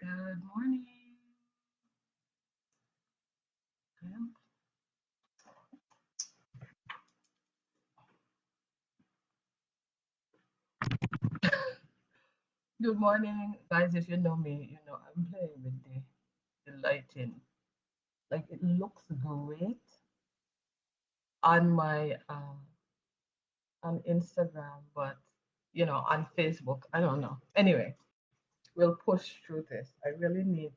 Good morning. Well, Good morning, guys. If you know me, I'm playing with the lighting. Like it looks great on my on Instagram, but on Facebook, I don't know. Anyway, we'll push through this. I really need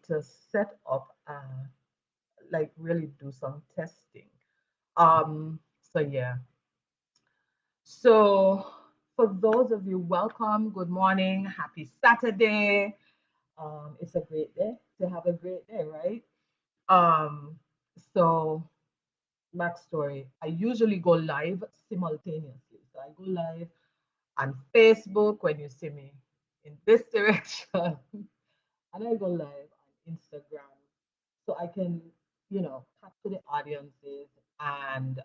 to set up like really do some testing. So yeah. So for those of you, welcome, good morning, happy Saturday. It's a great day to have a great day, right? Um, so backstory, I usually go live simultaneously. So I go live on Facebook when you see me in this direction, and I go live on Instagram so I can, capture the audiences and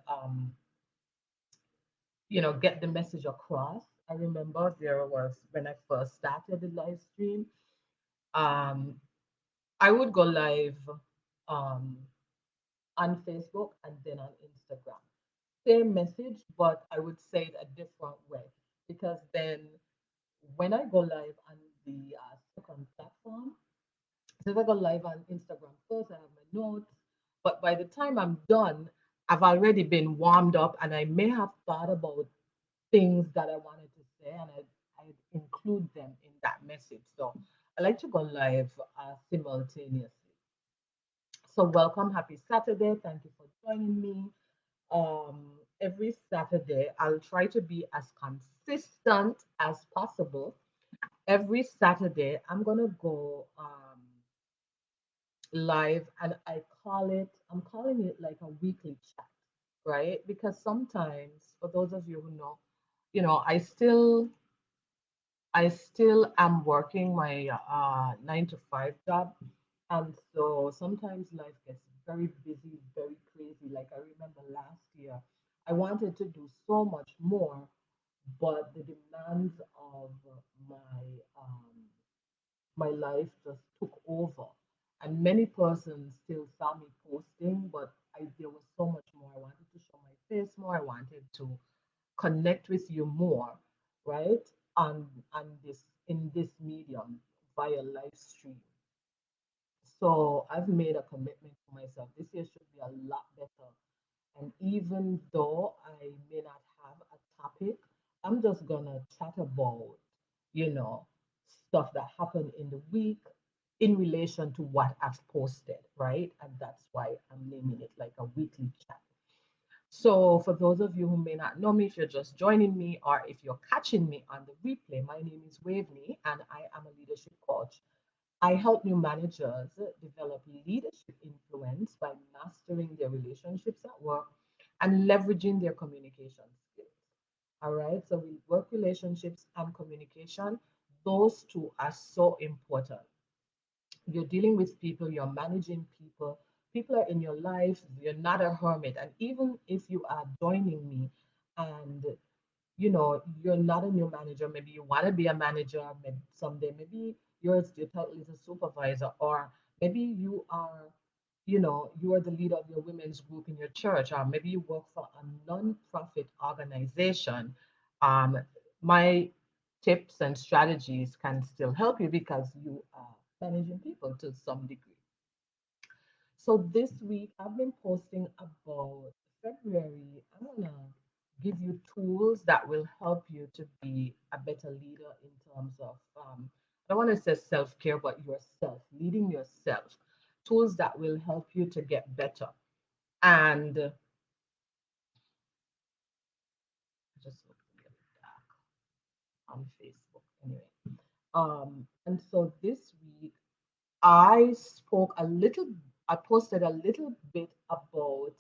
get the message across. I remember there was when I first started the live stream, um, I would go live um, on Facebook and then on Instagram. Same message, but I would say it a different way because then when I go live on the second platform, so if I go live on Instagram first, I have my notes, but by the time I'm done, I've already been warmed up and I may have thought about things that I wanted to say and I include them in that message. So I like to go live simultaneously. So welcome, happy Saturday. Thank you for joining me. Every Saturday, I'll try to be as consistent as possible. Every Saturday, I'm gonna go live, and I'm calling it like a weekly chat, right? Because sometimes, for those of you who know, I still am working my 9 to 5 job. And so sometimes life gets very busy, very crazy. Like I remember last year, I wanted to do so much more, but the demands of my um, my life just took over. And many persons still saw me posting, but there was so much more. I wanted to show my face more. I wanted to connect with you more, right? On this medium via live stream. So I've made a commitment to myself. This year should be a lot better. And even though I may not have a topic, I'm just gonna chat about, you know, stuff that happened in the week in relation to what I've posted, right? And that's why I'm naming it like a weekly chat. So, for those of you who may not know me, if you're just joining me or if you're catching me on the replay, my name is Waveney and I am a leadership coach. I help new managers develop leadership influence by mastering their relationships at work and leveraging their communication skills. All right, so we work relationships and communication, those two are so important. You're dealing with people, you're managing people, people are in your life, you're not a hermit. And even if you are joining me and you're not a new manager, maybe you want to be a manager, maybe someday, maybe your title is a supervisor, or maybe you are the leader of your women's group in your church, or maybe you work for a non-profit organization. My tips and strategies can still help you because you are managing people to some degree. So this week I've been posting about February. I'm gonna give you tools that will help you to be a better leader in terms of I don't want to say self-care, but yourself, leading yourself. Tools that will help you to get better. And I just looked a little dark on Facebook anyway. And so this week I spoke a little, I posted a little bit about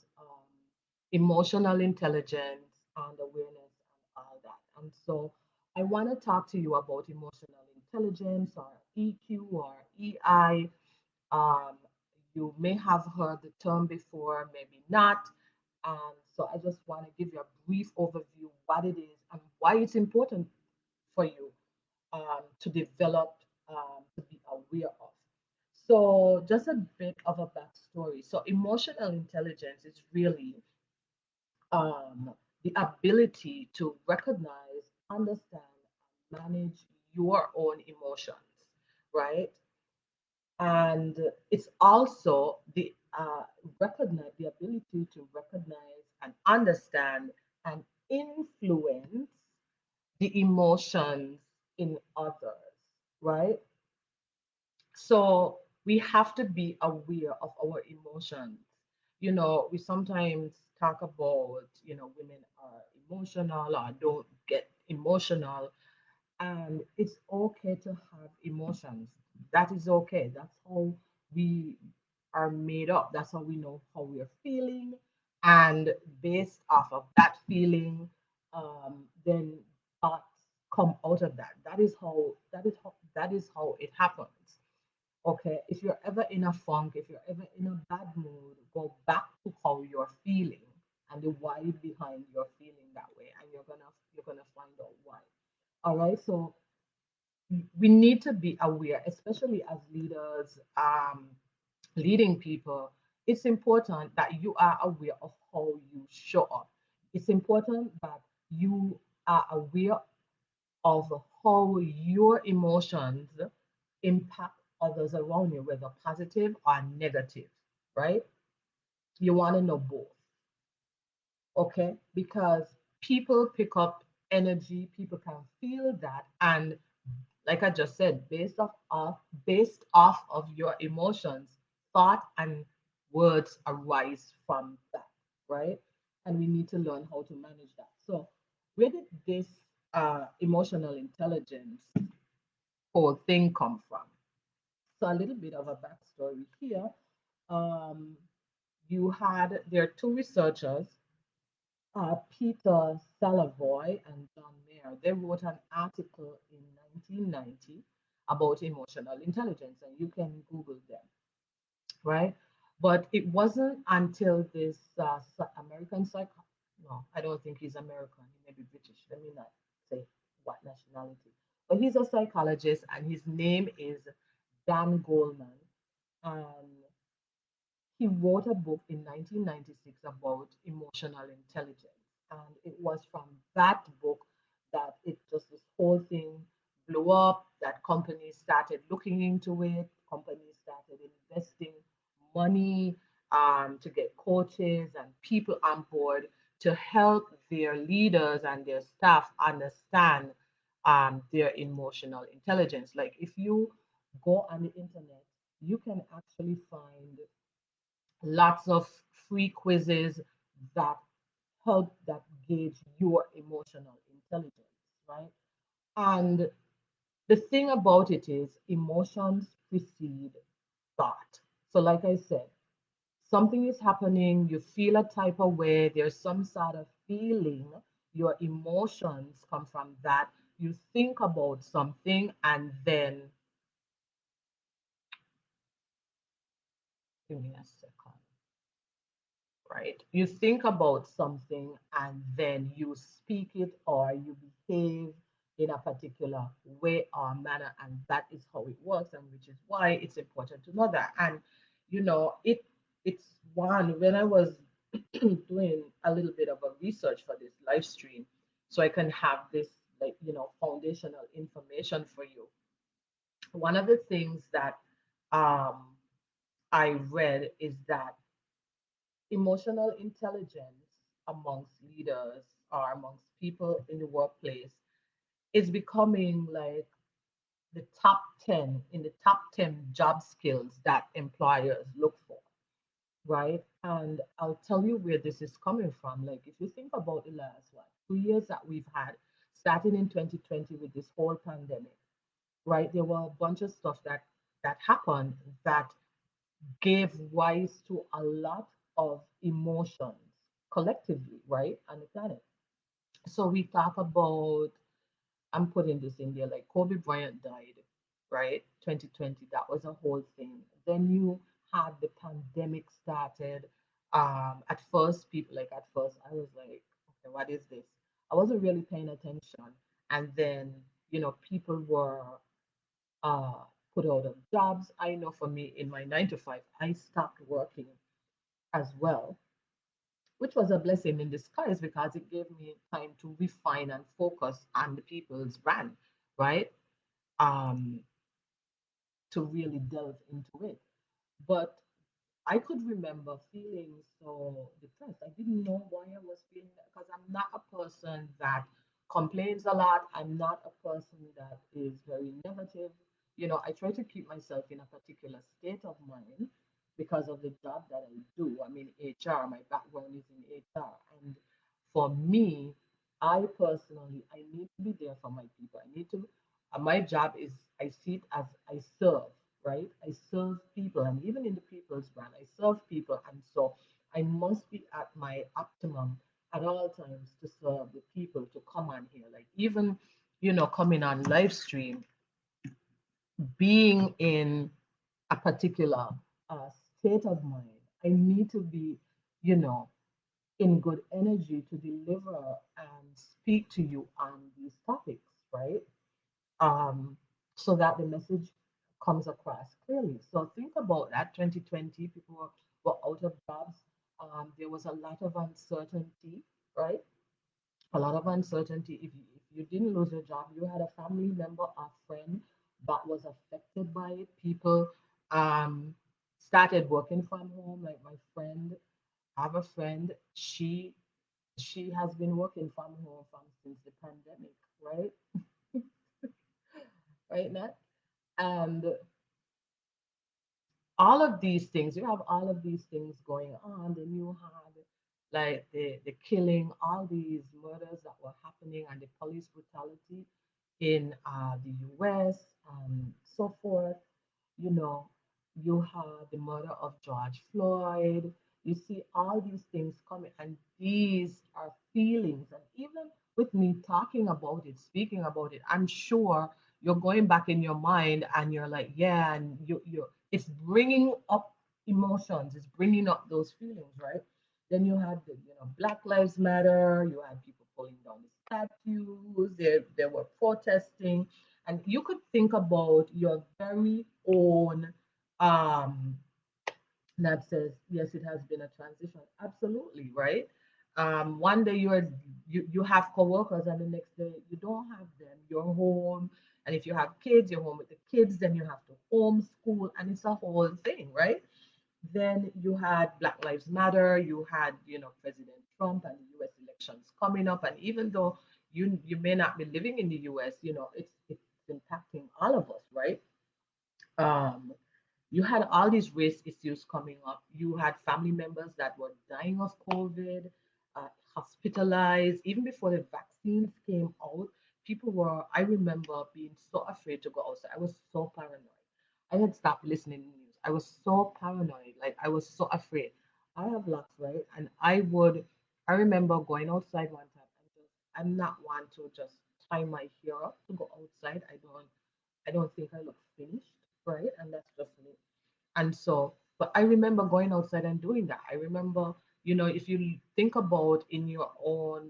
emotional intelligence and awareness and all that. And so I want to talk to you about emotional intelligence or EQ or EI. Um, you may have heard the term before, maybe not. So I just want to give you a brief overview what it is and why it's important for you to develop, to be aware of. So, just a bit of a backstory. So, emotional intelligence is really um, the ability to recognize, understand, and manage your own emotions, right? And it's also the ability to recognize and understand and influence the emotions in others, right? So we have to be aware of our emotions. We sometimes talk about, women are emotional or don't get emotional, and it's okay to have emotions. That is okay. That's how we are made up. That's how we know how we are feeling. And based off of that feeling, then thoughts come out of that. That is how it happens. Okay. If you're ever in a funk, if you're ever in a bad mood, go back to how you're feeling and the why behind your feeling that way. And you're gonna find out why. All right. So we need to be aware, especially as leaders, leading people. It's important that you are aware of how you show up. It's important that you are aware of how your emotions impact others around you, whether positive or negative, right? You want to know both, okay? Because people pick up energy, people can feel that, and like I just said, based off of your emotions, thought and words arise from that, right? And we need to learn how to manage that. So, where did this emotional intelligence whole thing come from? So, a little bit of a backstory here. Um, there are two researchers, Peter Salovey and John Mayer. They wrote an article in 1990 about emotional intelligence, and you can Google them, right? But it wasn't until this American no, I don't think he's American. He may be British. Let me not say what nationality. But he's a psychologist, and his name is Dan Goldman. And he wrote a book in 1996 about emotional intelligence. And it was from that book that this whole thing blew up, that companies started looking into it, companies started investing money to get coaches and people on board to help their leaders and their staff understand their emotional intelligence. Like if you go on the internet, you can actually find lots of free quizzes that that gauge your emotional intelligence, right? And the thing about it is emotions precede thought. So like I said, something is happening, you feel a type of way, there's some sort of feeling, your emotions come from that. You think about something and then give me a second. Right? You think about something and then you speak it or you behave in a particular way or manner, and that is how it works, and which is why it's important to know that. And it's one when I was doing a little bit of a research for this live stream, so I can have this like foundational information for you. One of the things that um, I read is that emotional intelligence amongst leaders or amongst people in the workplace is becoming like the top 10 job skills that employers look for, right? And I'll tell you where this is coming from. Like if you think about the last 2 years that we've had, starting in 2020 with this whole pandemic, right? There were a bunch of stuff that happened that gave rise to a lot of emotions collectively, right, on the planet. So we talk about, I'm putting this in there, like Kobe Bryant died, right? 2020, that was a whole thing. Then you had the pandemic started. At first, I was like, okay, what is this? I wasn't really paying attention. And then, people were uh, put out of jobs. I know for me, in my 9 to 5, I stopped working as well, which was a blessing in disguise because it gave me time to refine and focus on the people's brand, right? Um, to really delve into it. But I could remember feeling so depressed. I didn't know why I was feeling that because I'm not a person that complains a lot. I'm not a person that is very negative. I try to keep myself in a particular state of mind because of the job that I do. I'm in HR. My background is in HR. And for me, I personally, I need to be there for my people. I need to, my job is, I see it as I serve, right? I serve people, and even in the people's brand, I serve people, and so I must be at my optimum at all times to serve the people to come on here. Like even, coming on live stream, being in a particular state of mind, I need to be, you know, in good energy to deliver and speak to you on these topics, right? um, so that the message comes across clearly. So think about that. 2020, people were out of jobs. There was a lot of uncertainty, right? A lot of uncertainty. If you didn't lose your job, you had a family member or friend that was affected by it. People um, started working from home. Like my friend, I have a friend. She has been working from home from since the pandemic, right? Right, Nat? And all of these things, you have all of these things going on. Then you had like the killing, all these murders that were happening, and the police brutality in the US, so forth. You know, you have the murder of George Floyd. You see all these things coming, and these are feelings. And even with me talking about it, speaking about it, I'm sure you're going back in your mind and you're like, yeah, and it's bringing up emotions, it's bringing up those feelings, right? Then you had the, Black Lives Matter. You had people pulling down the statues. They were protesting, and you could think about your very own um that says yes, it has been a transition, absolutely, right? One day you have coworkers, and the next day you don't have them, you're home. And if you have kids, you're home with the kids, then you have to homeschool, and it's a whole thing, right? Then you had Black Lives Matter, you had, President Trump and the US elections coming up. And even though you may not be living in the US, it's impacting all of us, right? Um, you had all these race issues coming up. You had family members that were dying of COVID, hospitalized. Even before the vaccines came out, people were, I remember being so afraid to go outside. I was so paranoid. I had stopped listening to news. I was so paranoid. Like, I was so afraid. I have locks, right? And I remember going outside one time and I'm not one to just tie my hair up to go outside. I don't think I look finished, right? And that's just me. And so, but I remember going outside and doing that. I remember, if you think about in your own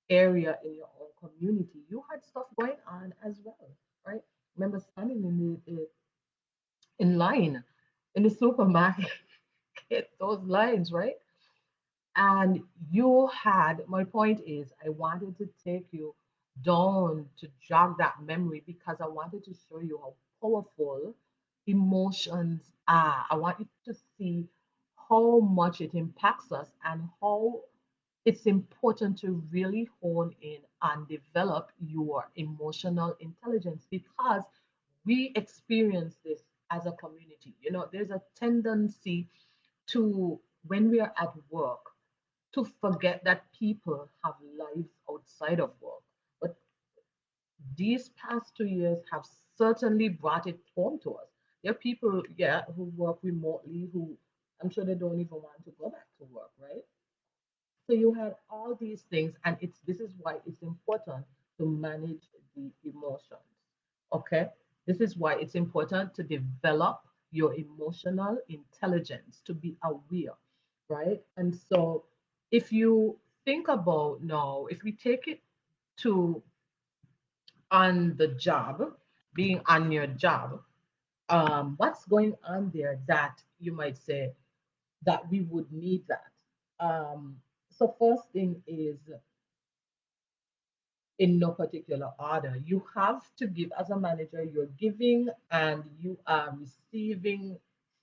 area, in your own community, you had stuff going on as well, right? Remember standing in line in the supermarket, those lines, right? And you had, my point is, I wanted to take you down to jog that memory because I wanted to show you how powerful emotions are. I want you to see how much it impacts us and how it's important to really hone in and develop your emotional intelligence because we experience this as a community. There's a tendency to, when we are at work, to forget that people have lives outside of work. But these past 2 years have certainly brought it home to us. There are people, yeah, who work remotely who I'm sure they don't even want to go back to work, right? So you had all these things, and this is why it's important to manage the emotions. Okay, this is why it's important to develop your emotional intelligence, to be aware, right? And so, if you think about now, if we take it to on the job, being on your job, what's going on there that you might say that we would need that? So first thing is, in no particular order, you have to give, as a manager, you're giving and you are receiving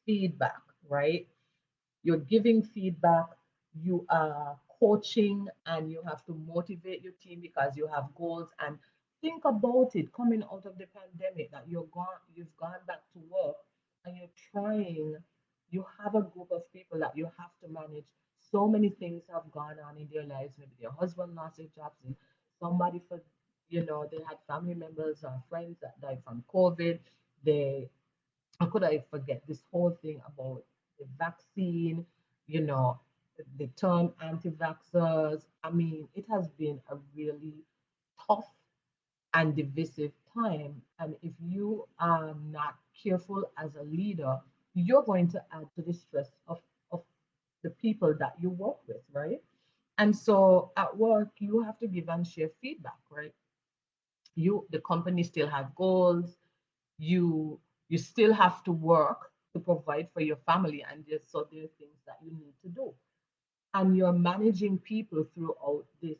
feedback, right? You're giving feedback, you are coaching, and you have to motivate your team because you have goals. And think about it, coming out of the pandemic, that you've gone back to work and you're trying, you have a group of people that you have to manage. So many things have gone on in their lives. Maybe their husband lost their jobs, and somebody for, they had family members or friends that died from COVID. They How could I forget this whole thing about the vaccine, you know, the term anti-vaxxers? I mean, it has been a really tough and divisive time. And if you are not careful as a leader, you're going to add to the stress of the people that you work with, right? And so at work, you have to give and share feedback, right? The company still have goals. You you still have to work to provide for your family, and there are things that you need to do, and you're managing people throughout this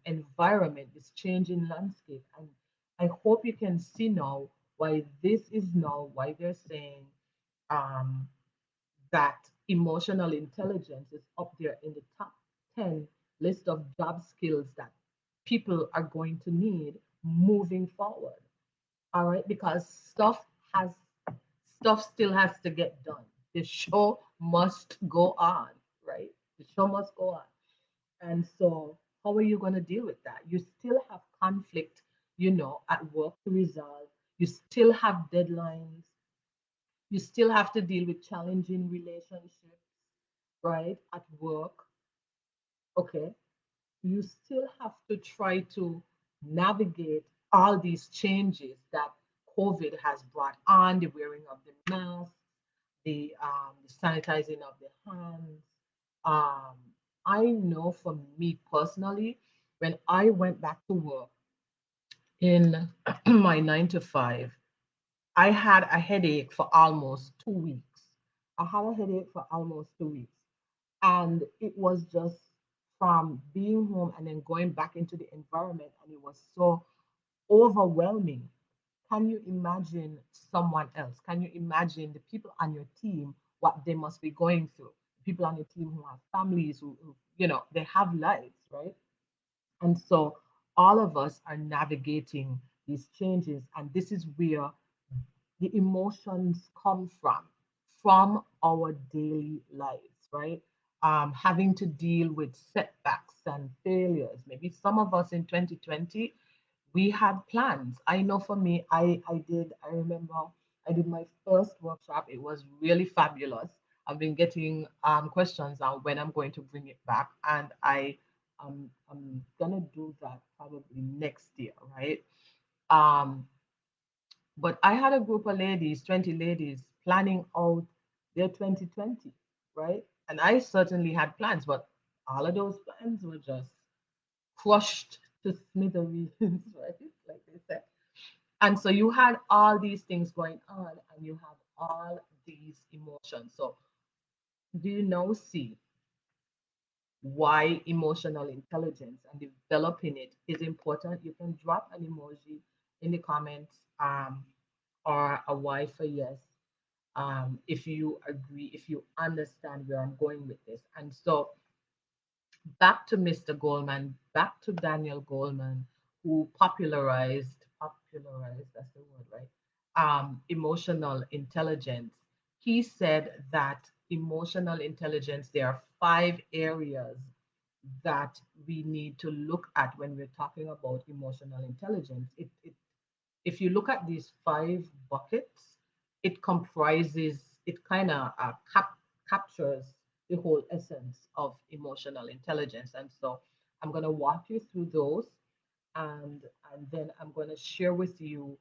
environment, this changing landscape. And I hope you can see now why they're saying um, that emotional intelligence is up there in the top 10 list of job skills that people are going to need moving forward. All right, because has stuff still has to get done. The show must go on, right? The show must go on. And so how are you going to deal with that? You still have conflict, at work to resolve. You still have deadlines. You still have to deal with challenging relationships, right? At work. Okay. You still have to try to navigate all these changes that COVID has brought on, the wearing of the mask, the sanitizing of the hands. Um, I know for me personally, when I went back to work in my 9 to 5, I had a headache for almost 2 weeks. I had a headache for almost 2 weeks. And it was just from being home and then going back into the environment, and it was so overwhelming. Can you imagine someone else? Can you imagine the people on your team, what they must be going through? People on your team who have families, who they have lives, right? And so all of us are navigating these changes, and this is where the emotions come from our daily lives, right? Having to deal with setbacks and failures. Maybe some of us in 2020, we had plans. I know for me, I remember I did my first workshop. It was really fabulous. I've been getting questions on when I'm going to bring it back, and I'm gonna do that probably next year, right? Um, but I had a group of ladies, 20 ladies, planning out their 2020, right? And I certainly had plans, but all of those plans were just crushed to smithereens, right? Like they said. And so you had all these things going on, and you have all these emotions. So do you now see why emotional intelligence and developing it is important? You can drop an emoji in the comments, or a Y for yes, if you agree, if you understand where I'm going with this. And so back to Mr. Goldman, back to Daniel Goldman, who popularized, that's the word, right? Emotional intelligence. He said that emotional intelligence, there are 5 areas that we need to look at when we're talking about emotional intelligence. If you look at these 5 buckets, it kind of captures the whole essence of emotional intelligence. And so I'm going to walk you through those, and then I'm going to share with you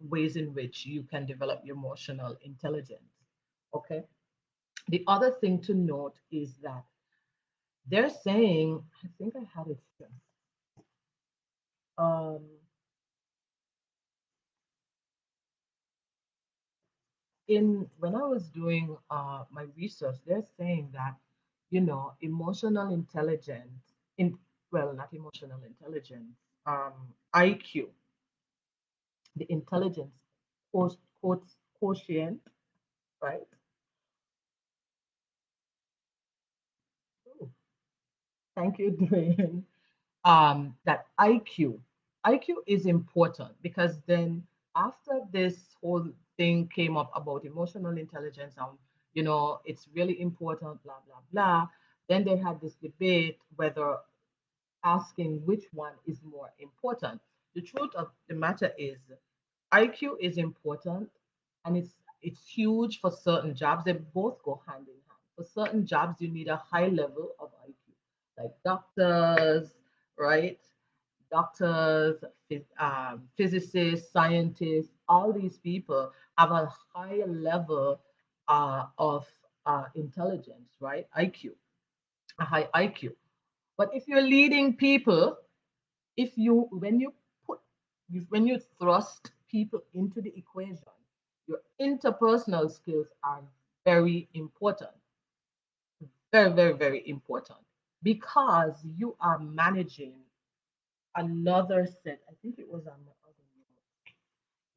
ways in which you can develop your emotional intelligence. Okay. The other thing to note is that they're saying, I think I had it here. in when I was doing my research, they're saying that, emotional intelligence, in well, not emotional intelligence, IQ, the intelligence quotient, right? Ooh, thank you, Dwayne. That IQ is important because then after this whole thing came up about emotional intelligence and it's really important, blah blah blah. Then they had this debate whether asking which one is more important. The truth of the matter is IQ is important and it's huge for certain jobs. They both go hand in hand. For certain jobs, you need a high level of IQ, like doctors, right? Doctors, physicists, scientists, all these people have a high level of intelligence, right? IQ, a high IQ. But if you're leading people, if you when you put when you thrust people into the equation, your interpersonal skills are very important, very very very important, because you are managing another set. I think it was on my other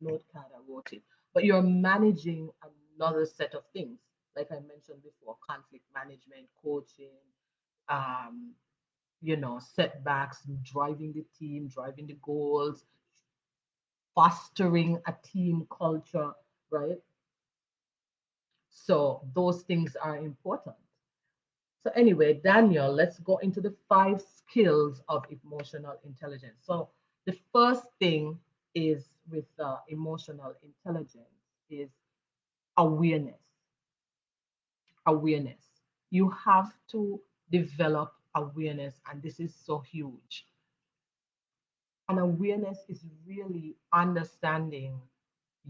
notepad I wrote it, but you're managing another set of things, like I mentioned before: conflict management, coaching, um, setbacks, driving the team, driving the goals, fostering a team culture, right? So those things are important. So anyway, Daniel, let's go into the 5 skills of emotional intelligence. So the first thing is with emotional intelligence is awareness. Awareness. You have to develop awareness, and this is so huge. And awareness is really understanding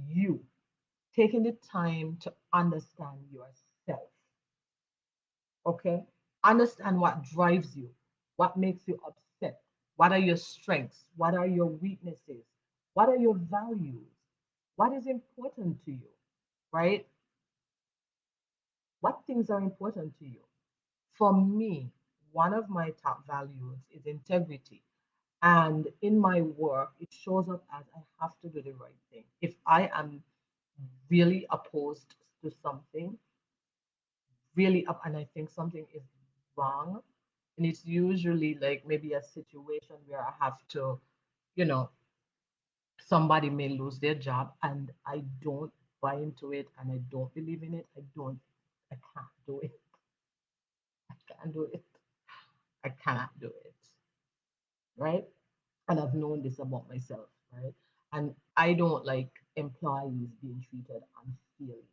you, taking the time to understand yourself. Okay? Understand what drives you, what makes you upset, what are your strengths, what are your weaknesses, what are your values, what is important to you, right? What things are important to you? For me, one of my top values is integrity. And in my work, it shows up as I have to do the right thing. If I am really opposed to something, really up and I think something is wrong, and it's usually like maybe a situation where I have to, you know, somebody may lose their job and I don't buy into it and I don't believe in it. I can't do it. I can't do it. I cannot do it. Right. And I've known this about myself. Right. And I don't like employees being treated unfairly.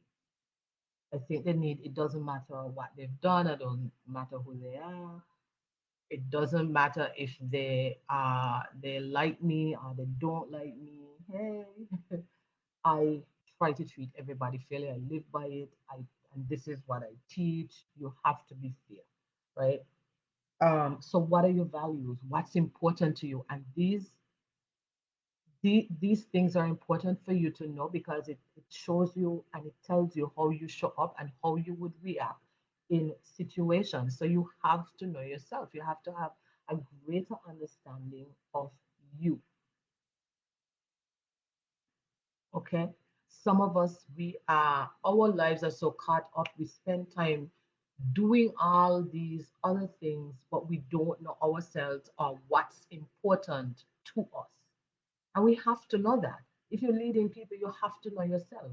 I think they need, it doesn't matter what they've done, it doesn't matter who they are. It doesn't matter if they like me or they don't like me. Hey, I try to treat everybody fairly. I live by it. And this is what I teach. You have to be fair, right? So what are your values? What's important to you? And these things are important for you to know because it shows you and it tells you how you show up and how you would react in situations. So you have to know yourself. You have to have a greater understanding of you. Okay. Some of us, we are, our lives are so caught up. We spend time doing all these other things, but we don't know ourselves or what's important to us. And we have to know that. If you're leading people, you have to know yourself.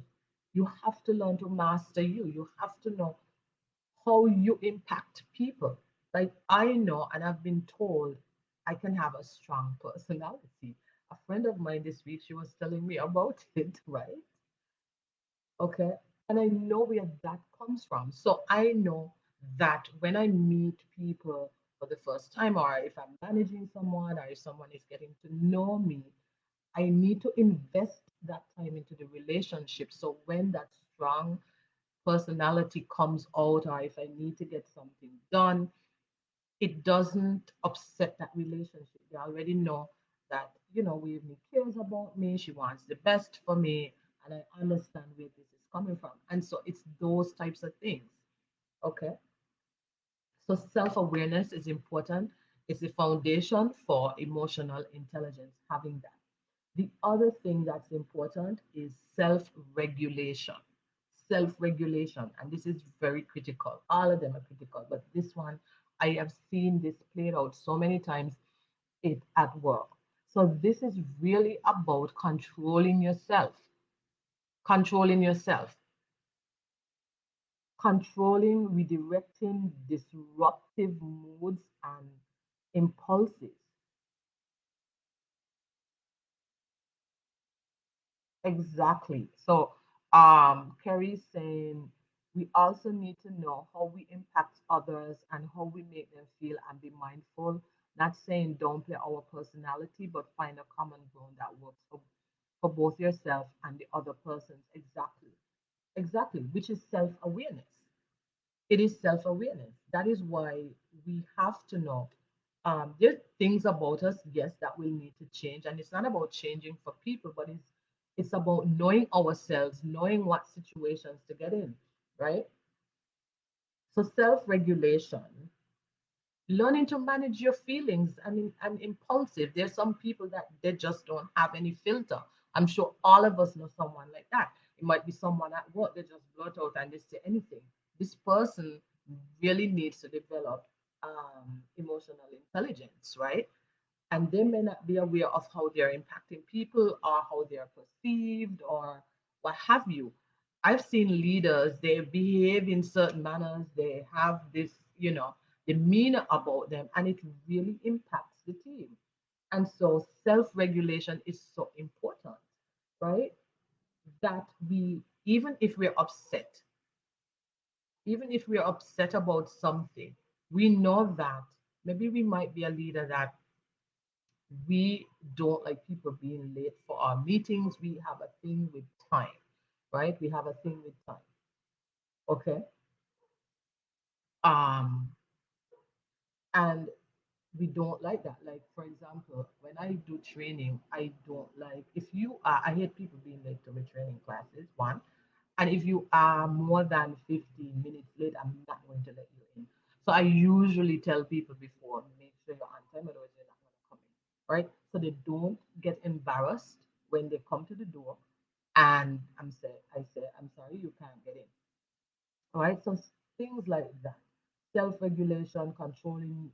You have to learn to master you. You have to know how you impact people. Like I know, and I've been told I can have a strong personality. A friend of mine this week, she was telling me about it, right? Okay. And I know where that comes from. So I know that when I meet people for the first time, or if I'm managing someone, or if someone is getting to know me, I need to invest that time into the relationship. So when that strong personality comes out, or if I need to get something done, it doesn't upset that relationship. They already know that Waveney cares about me, she wants the best for me, and I understand where this is coming from. And so it's those types of things. Okay. So self awareness is important. It's the foundation for emotional intelligence, having that. The other thing that's important is self regulation. Self regulation. And this is very critical. All of them are critical, but this one, I have seen this played out so many times it at work. So this is really about controlling yourself, controlling yourself, controlling, redirecting disruptive moods and impulses. Exactly. So, Kerry's saying we also need to know how we impact others and how we make them feel and be mindful. Not saying don't play our personality, but find a common ground that works for both yourself and the other persons. Exactly. Exactly. Which is self awareness. It is self awareness. That is why we have to know. There are things about us, yes, that will need to change, and it's not about changing for people, but it's about knowing ourselves, knowing what situations to get in, right? So self regulation, learning to manage your feelings and impulsive. There's some people that they just don't have any filter. I'm sure all of us know someone like that. It might be someone at work, they just blurt out and they say anything. This person really needs to develop emotional intelligence, right? And they may not be aware of how they're impacting people or how they're perceived or what have you. I've seen leaders, they behave in certain manners, they have this, demeanor about them, and it really impacts the team. And so self regulation is so important, right? That we, even if we're upset about something, we know that maybe we might be a leader that we don't like people being late for our meetings. We have a thing with time, right? We have a thing with time. Okay. Um, and we don't like that. Like, for example, when I do training, I don't like if you are, I hate people being late to my training classes, one. And if you are more than 15 minutes late, I'm not going to let you in. So I usually tell people before, make sure you're on time, otherwise you're not going to come in, right? So they don't get embarrassed when they come to the door and I say, I'm sorry, you can't get in. All right. So things like that, self-regulation, controlling,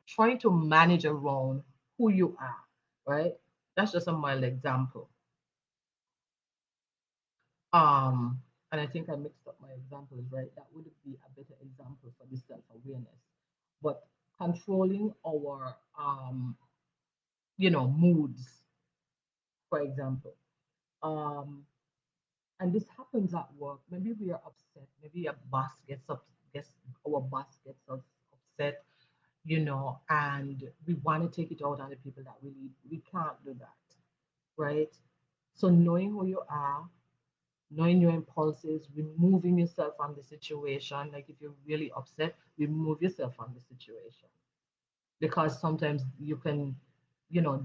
trying to manage around who you are, right? That's just a mild example. Um, and I think I mixed up my examples, right? That would be a better example for the self-awareness. But controlling our moods, for example. Um, and this happens at work. Maybe we are upset. Maybe a boss gets our boss gets us upset, and we want to take it out on the people that we can't do that, right? So knowing who you are, knowing your impulses, removing yourself from the situation. Like if you're really upset, remove yourself from the situation because sometimes you can,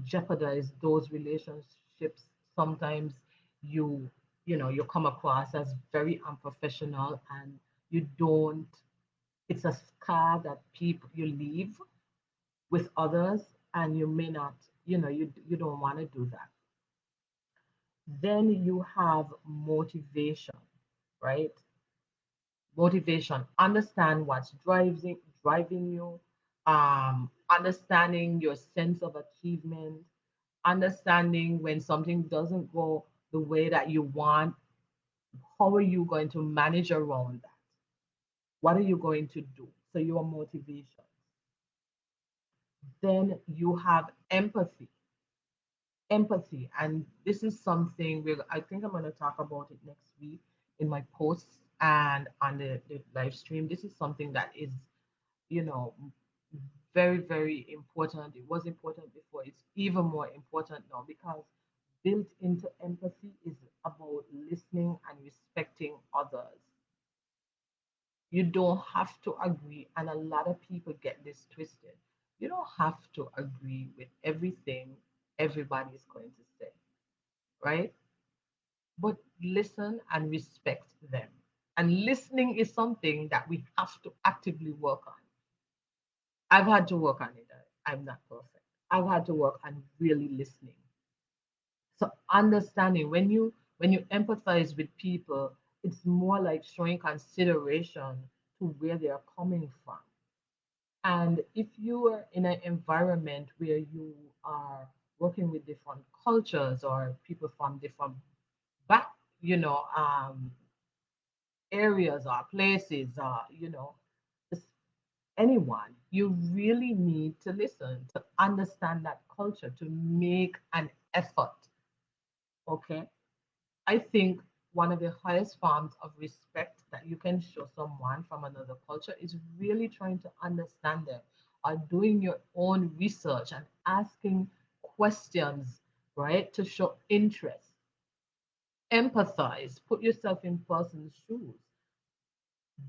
jeopardize those relationships. Sometimes you, you come across as very unprofessional and you don't. It's a scar that people you leave with others, and you may not, you don't want to do that. Then you have motivation, right? Motivation, understand what's driving you, understanding your sense of achievement, understanding when something doesn't go the way that you want. How are you going to manage around that? What are you going to do? So your motivation. Then you have empathy, and this is something I think I'm going to talk about it next week in my posts and on the live stream. This is something that is, you know very, very important. It was important before, it's even more important now because built into empathy is about listening and respecting others. You don't have to agree, and a lot of people get this twisted. You don't have to agree with everything everybody is going to say, right? but listen and respect them. And listening is something that we have to actively work on. I've had to work on it. I'm not perfect. I've had to work on really listening. So understanding when you empathize with people, it's more like showing consideration to where they are coming from. And if you are in an environment where you are working with different cultures or people from different back, you know, areas or places or just anyone, you really need to listen to understand that culture to make an effort. Okay, I think one of the highest forms of respect that you can show someone from another culture is really trying to understand them or doing your own research and asking questions, right? To show interest, empathize, put yourself in person's shoes.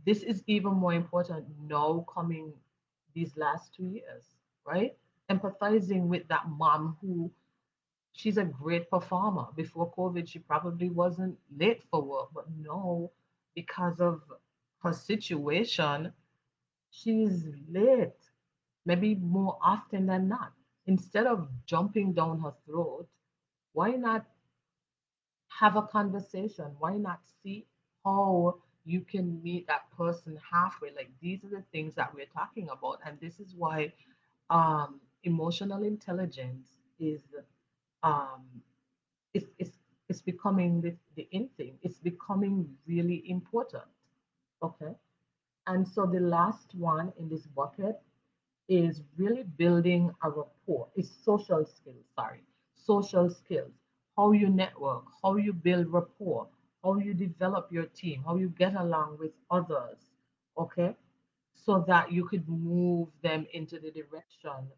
This is even more important now coming these last 2 years, right? Empathizing with that mom who she's a great performer. Before COVID, she probably wasn't late for work, but no, because of her situation, she's late, maybe more often than not. Instead of jumping down her throat, why not have a conversation? Why not see how you can meet that person halfway? Like these are the things that we're talking about, and this is why emotional intelligence is um, it's it's becoming the in thing. It's becoming really important. Okay, and so the last one in this bucket is really building a rapport. It's social skills, sorry. Social skills. How you network, how you build rapport, how you develop your team, how you get along with others. Okay? So that you could move them into the direction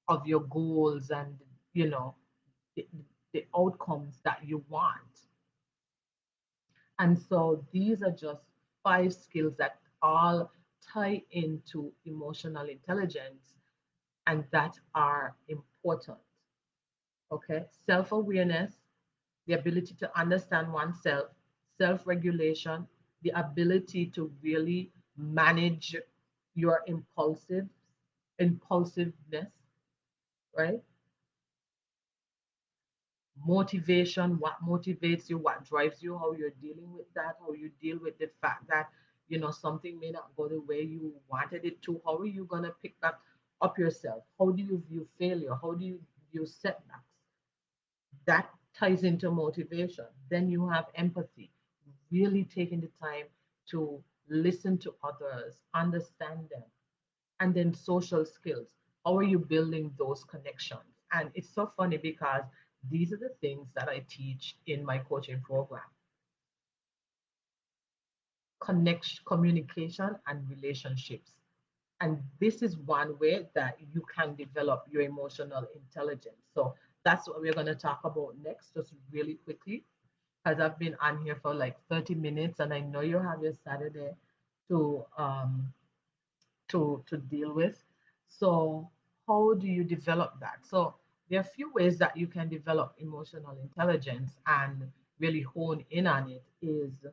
of your goals and, you know, the, the outcomes that you want. And so these are just 5 skills that all tie into emotional intelligence and that are important. Okay, self awareness, the ability to understand oneself, self regulation, the ability to really manage your impulsiveness, right? Motivation, what motivates you, what drives you, how you're dealing with that, how you deal with the fact that something may not go the way you wanted it to. How are you gonna pick that up yourself? How do you view failure? How do you view setbacks? That ties into motivation. Then you have empathy, really taking the time to listen to others, understand them, and then social skills. How are you building those connections? And it's so funny because these are the things that I teach in my coaching program: communication and relationships. And this is one way that you can develop your emotional intelligence. So that's what we're going to talk about next, just really quickly, because I've been on here for like 30 minutes and I know you have your Saturday to to deal with. So how do you develop that? So there are a few ways that you can develop emotional intelligence and really hone in on it is,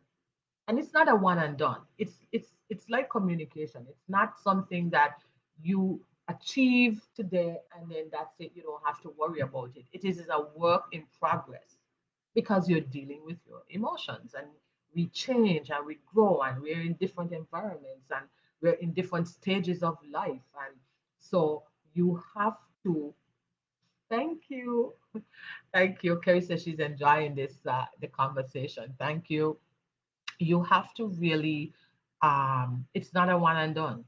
and it's not a one and done. It's like communication. It's not something that you achieve today and then that's it. You don't have to worry about it. It is a work in progress because you're dealing with your emotions and we change and we grow and we're in different environments and we're in different stages of life. And so you have to, thank you. Thank you. Kerry says she's enjoying this the conversation. Thank you. You have to really it's not a one and done.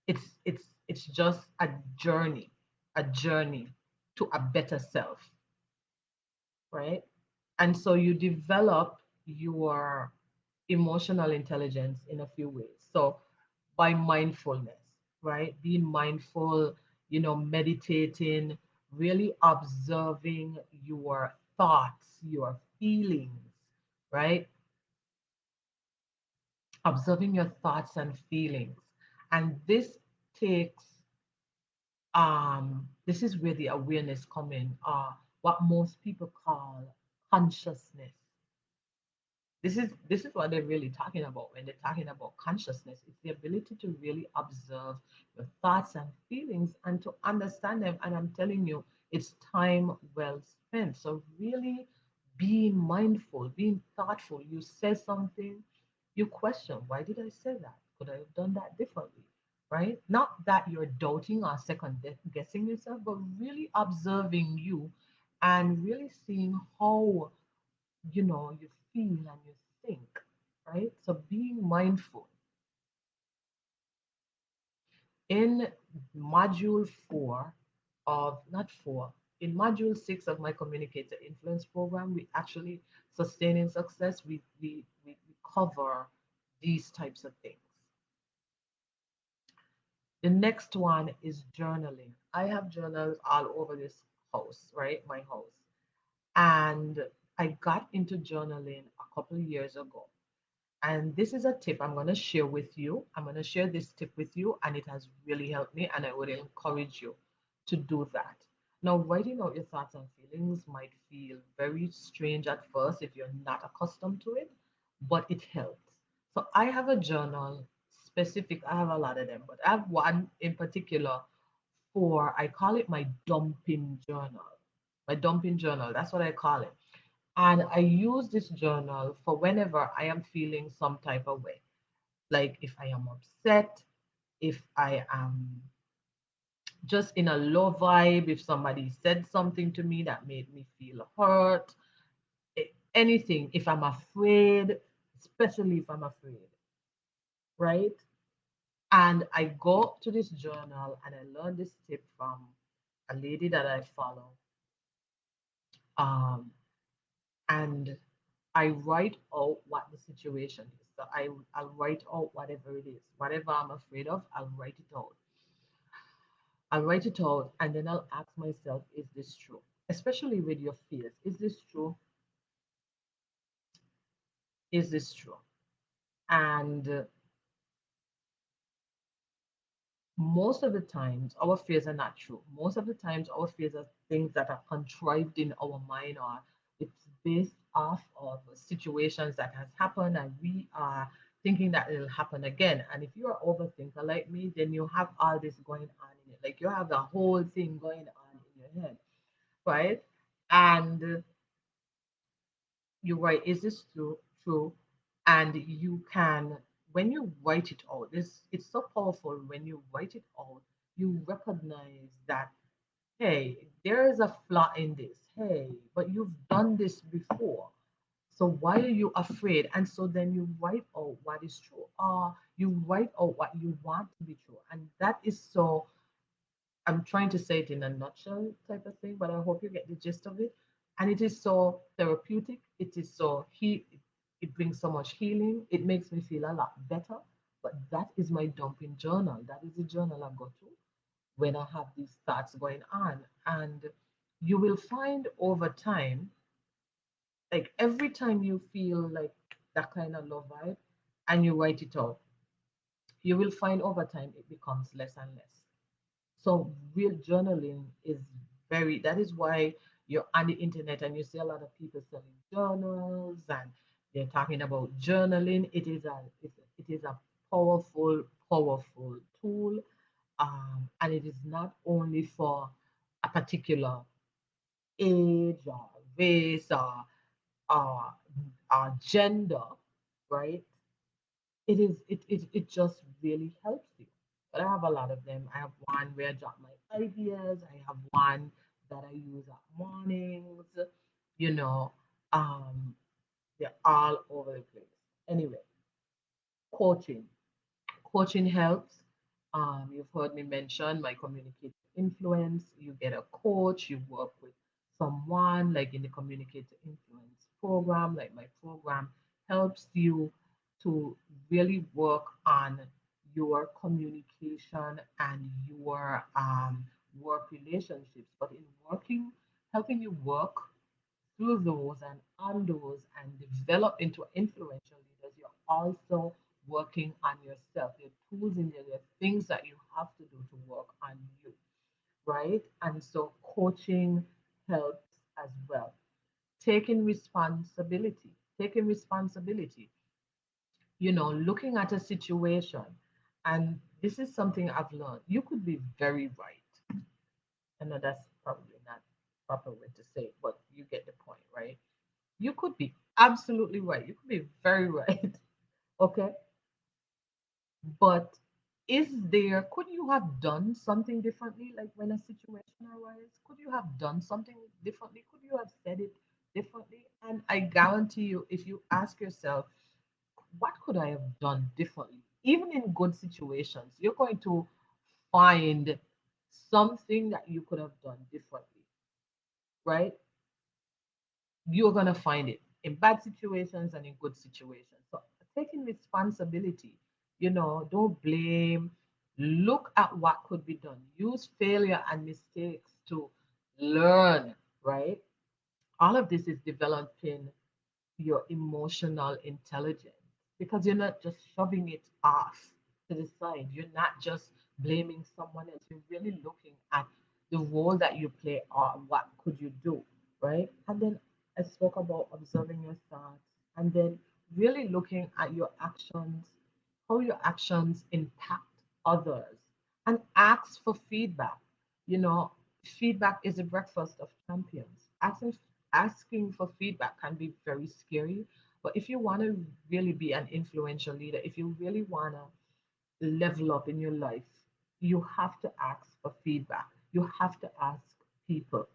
It's just a journey to a better self, right? And so you develop your emotional intelligence in a few ways. So by mindfulness, right? Being mindful, meditating, really observing your thoughts, your feelings, right? Observing your thoughts and feelings. And this is where the awareness come in, what most people call consciousness. This is what they're really talking about when they're talking about consciousness. It's the ability to really observe your thoughts and feelings and to understand them. And I'm telling you, it's time well spent. So really being mindful, being thoughtful. You say something, you question, why did I say that? Could I have done that differently? Right? Not that you're doubting or guessing yourself, but really observing you and really seeing how you feel and you think, right? So being mindful. In module four of, not four, in module six of my communicator influence program, we actually, sustaining success, we cover these types of things. The next one is journaling. I have journals all over this house, right? My house. And I got into journaling a couple of years ago. And this is a tip I'm going to share with you. I'm going to share this tip with you, and it has really helped me. And I would encourage you to do that. Now, writing out your thoughts and feelings might feel very strange at first if you're not accustomed to it, but it helps. So, I have a journal specific, I have a lot of them, but I have one in particular for, I call it my dumping journal. My dumping journal, that's what I call it. And I use this journal for whenever I am feeling some type of way. Like if I am upset, if I am just in a low vibe, if somebody said something to me that made me feel hurt, anything, if I'm afraid, especially if I'm afraid, right? And I go to this journal and I learned this tip from a lady that I follow. Um, and I write out what the situation is. So I'll write out whatever it is, whatever I'm afraid of, I'll write it out. I'll write it out and then I'll ask myself, is this true? Especially with your fears. Is this true? Is this true? And most of the times, our fears are not true. Most of the times, our fears are things that are contrived in our mind, or it's based off of situations that has happened, and we are thinking that it'll happen again. And if you're an overthinker like me, then you have all this going on in it. Like you have the whole thing going on in your head, right? And you're right. Is this true? True. And you can, when you write it out, this it's so powerful. When you write it out, you recognize that, hey, there is a flaw in this. Hey, but you've done this before. So why are you afraid? And so then you write out what is true, or you write out what you want to be true. And that is so, I'm trying to say it in a nutshell type of thing, but I hope you get the gist of it. And it is so therapeutic. It is so it brings so much healing. It makes me feel a lot better. But that is my dumping journal. That is the journal I go to when I have these thoughts going on. And you will find over time, like every time you feel like that kind of low vibe and you write it out, you will find over time it becomes less and less. So real journaling is very, that is why you're on the internet and you see a lot of people selling journals and they're talking about journaling. It is a powerful, powerful tool. And it is not only for a particular age or race or, or gender, right? It just really helps you. But I have a lot of them. I have one where I jot my ideas. I have one that I use at mornings. You know, um, they're all over the place. Anyway, coaching. Coaching helps. You've heard me mention my communicative influence. You get a coach, you work with someone like in the communicative influence program, like my program helps you to really work on your communication and your work relationships. But in working, helping you work through those and on those and develop into influential leaders, you're also working on yourself. There are tools in there, there are things that you have to do to work on you, right? And so coaching helps as well. Taking responsibility. taking responsibility, looking at a situation. And this is something I've learned. You could be very right. I know that's probably not proper way to say it, but you get the point, right? You could be absolutely right. You could be very right. Okay. But could you have done something differently? Like when a situation arises, could you have done something differently? Could you have said it differently? And I guarantee you, if you ask yourself, what could I have done differently? Even in good situations, you're going to find something that you could have done differently, right? You're going to find it in bad situations and in good situations. So taking responsibility, don't blame, look at what could be done, use failure and mistakes to learn, right? All of this is developing your emotional intelligence because you're not just shoving it off to the side. You're not just blaming someone else. You're really looking at the role that you play or what could you do, right? And then I spoke about observing your thoughts and then really looking at your actions, how your actions impact others, and ask for feedback. You know, Feedback is the breakfast of champions. Asking for feedback can be very scary, but if you want to really be an influential leader, if you really want to level up in your life, you have to ask for feedback. You have to ask people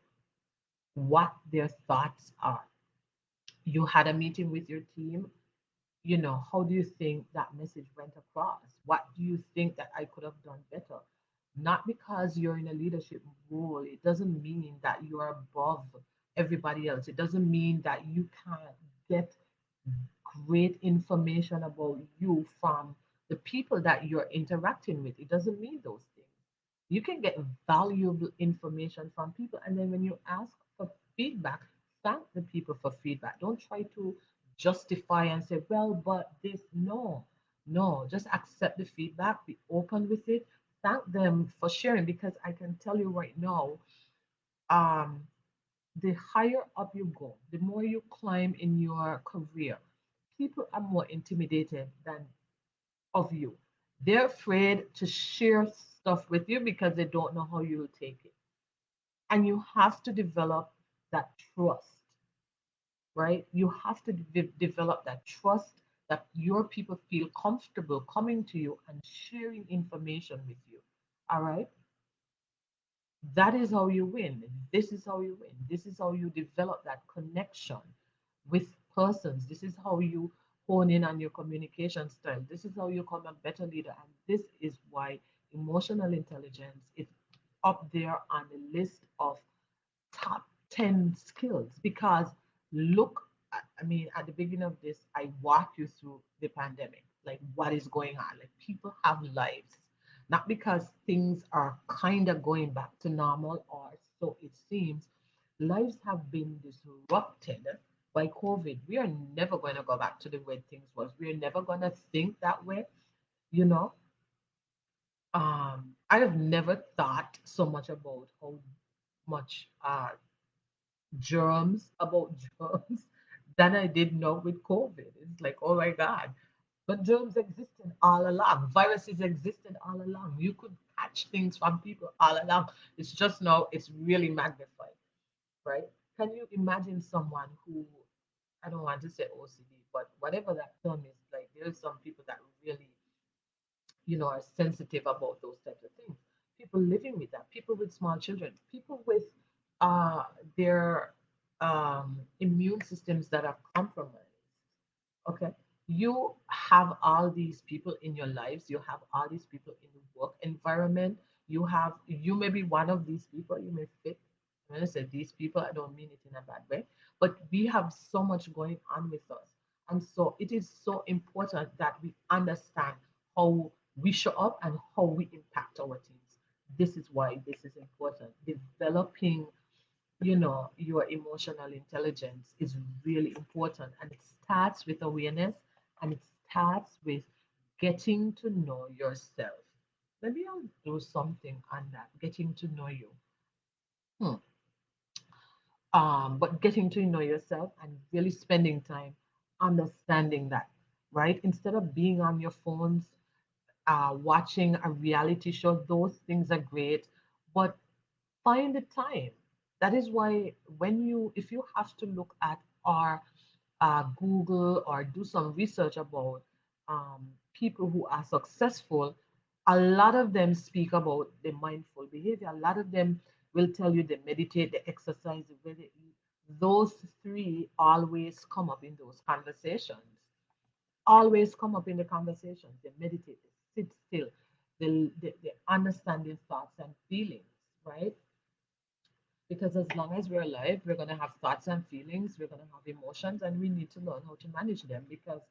what their thoughts are. You had a meeting with your team, how do you think that message went across? What do you think that I could have done better? Not because you're in a leadership role, it doesn't mean that you are above everybody else. It doesn't mean that you can't get great information about you from the people that you're interacting with. It doesn't mean those things. You can get valuable information from people. And then when you ask for feedback, thank the people for feedback. Don't try to justify and say, well, but this, no, no, just accept the feedback, be open with it, thank them for sharing. Because I can tell you right now, um, the higher up you go, the more you climb in your career, people are more intimidated than of you. They're afraid to share stuff with you because they don't know how you'll take it. And you have to develop that trust, right? You have to develop that trust that your people feel comfortable coming to you and sharing information with you. All right? That is how you win. This is how you win. This is how you develop that connection with persons. This is how you hone in on your communication style. This is how you become a better leader. And this is why emotional intelligence is up there on the list of top 10 skills. Because look, I mean, at the beginning of this, I walked you through the pandemic, like what is going on. Like people have lives, not because things are kind of going back to normal, or so it seems. Lives have been disrupted by COVID. We are never going to go back to the way things was. We are never going to think that way, you know. I have never thought so much about how much germs about germs than I did know with COVID. It's like, oh my God. But germs existed all along. Viruses existed all along. You could catch things from people all along. It's just now it's really magnified, right? Can you imagine someone who, I don't want to say OCD, but whatever that term is, like there's some people that really, are sensitive about those types of things. People living with that, people with small children, people with uh, their immune systems that are compromised. Okay. You have all these people in your lives, you have all these people in the work environment. You may be one of these people, you may fit. When I say these people, I don't mean it in a bad way, but we have so much going on with us. And so it is so important that we understand how we show up and how we impact our teams. This is why this is important. Developing your emotional intelligence is really important, and it starts with awareness, and it starts with getting to know yourself. Maybe I'll do something on that, getting to know you. Hmm. But getting to know yourself and really spending time. understanding that, right? Instead of being on your phones, watching a reality show, those things are great, but find the time. That is why if you have to look at our Google or do some research about people who are successful, a lot of them speak about the mindful behavior. A lot of them will tell you they meditate, they exercise, the way they eat. Those three always come up in those conversations. Always come up in the conversations. They meditate, they sit still, they understand their thoughts and feelings, right? Because as long as we're alive, we're going to have thoughts and feelings, we're going to have emotions, and we need to learn how to manage them because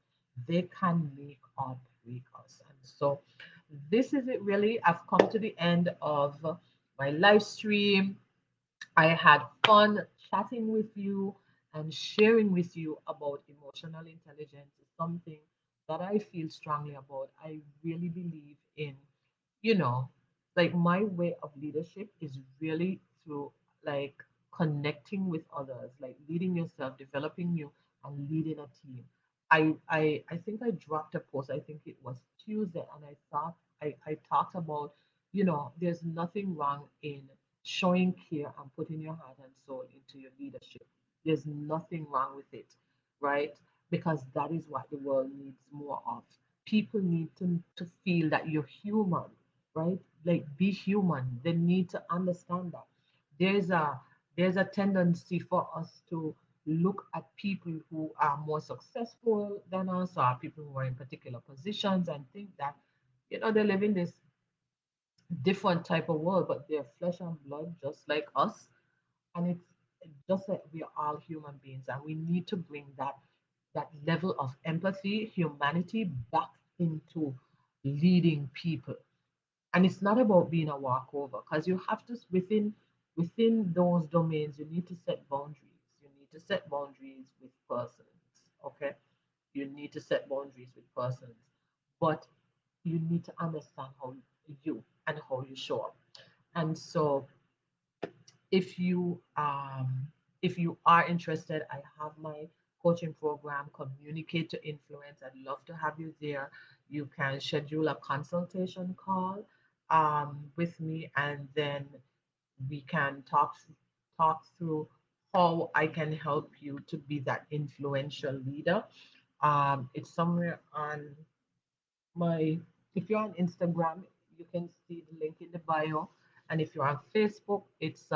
they can make or break us. And so, this is it really. I've come to the end of my live stream. I had fun chatting with you and sharing with you about emotional intelligence. Is something that I feel strongly about. I really believe in, you know, like my way of leadership is really through like connecting with others, like leading yourself, developing you, and leading a team. I think I dropped a post. I think it was Tuesday, and I talked about, there's nothing wrong in showing care and putting your heart and soul into your leadership. There's nothing wrong with it, right? Because that is what the world needs more of. People need to feel that you're human, right? Like be human. They need to understand that. There's a there's a tendency for us to look at people who are more successful than us or people who are in particular positions and think that, they live in this different type of world, but they're flesh and blood just like us. And it's just that we are all human beings and we need to bring that level of empathy, humanity back into leading people. And it's not about being a walkover because you have to within those domains you need to set boundaries. You need to set boundaries with persons. Okay, you need to set boundaries with persons, but you need to understand how you and how you show up. And so if you are interested, I have my coaching program, Communicate to Influence. I'd love to have you there. You can schedule a consultation call with me, and then we can talk through how I can help you to be that influential leader. It's somewhere on my if you're on Instagram, you can see the link in the bio. And if you're on Facebook, it's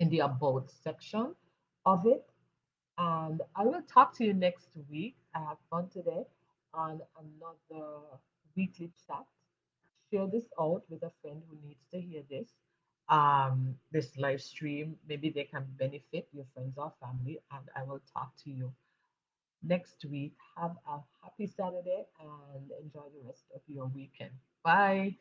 in the about section of it. And I will talk to you next week. I have fun today on another weekly chat. Share this out with a friend who needs to hear this live stream. Maybe they can benefit your friends or family. And I will talk to you next week. Have a happy Saturday and enjoy the rest of your weekend. Bye.